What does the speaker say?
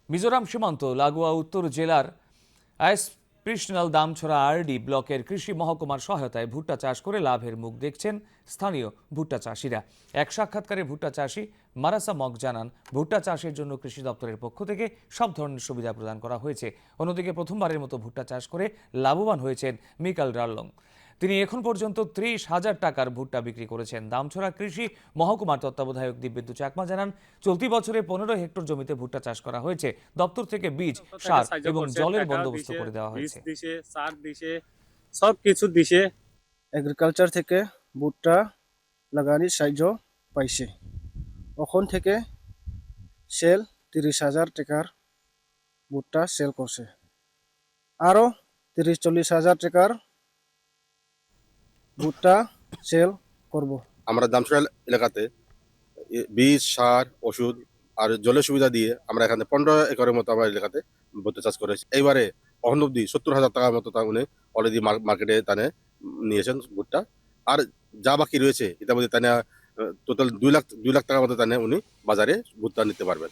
মিজোরাম সীমান্ত লাগোয়া উত্তর জেলার আইসপ্রিশনাল দামছড়া আরডি ব্লকের কৃষি মহকুমার সহায়তায় ভুট্টা চাষ করে লাভের মুখ দেখছেন স্থানীয় ভুট্টা চাষিরা। এক সাক্ষাৎকারে ভুট্টা চাষি মারাসা মগ জানান, ভুট্টা চাষের জন্য কৃষি দপ্তরের পক্ষ থেকে সব ধরনের সুবিধা প্রদান করা হয়েছে। অন্যদিকে প্রথমবারের মতো ভুট্টা চাষ করে লাভবান হয়েছেন মিকাল রাল্লং। তিনি এখন পর্যন্ত 30,000 টাকার ভুট্টা বিক্রি করেছেন। দামছড়া কৃষি মহকুমার তত্ত্বাবধায়ক দিব্যেন্দু চাকমা জানান, চলতি বছরে 15 হেক্টর জমিতে ভুট্টা চাষ করা হয়েছে। দপ্তর থেকে বীজ, সার এবং জলের বন্দোবস্ত করে দেওয়া হয়েছে। সব কিছু দিছে। এগ্রিকালচার থেকে ভুট্টা লাগানির সাহায্য পাইছে। ওখান থেকে সেল 30,000 টাকার ভুট্টা সেল করছে। আরও 30-40,000 টাকার ভুট্টা সেল করব। আমরা দামছড়া এলাকাতে বীজ, সার, ওষুধ আর জলের সুবিধা দিয়ে আমরা এখানে 15 একরের মতো আমার এলাকাতে ভুট্টা চাষ করেছি। এইবারে অহন অব্দি 70,000 টাকার মতো তা উনি অলরেডি মার্কেটে তানে নিয়েছেন ভুট্টা। আর যা বাকি রয়েছে এটার মধ্যে তানে টোটাল 2 লাখ টাকার মতো তানে উনি বাজারে ভুট্টা নিতে পারবেন।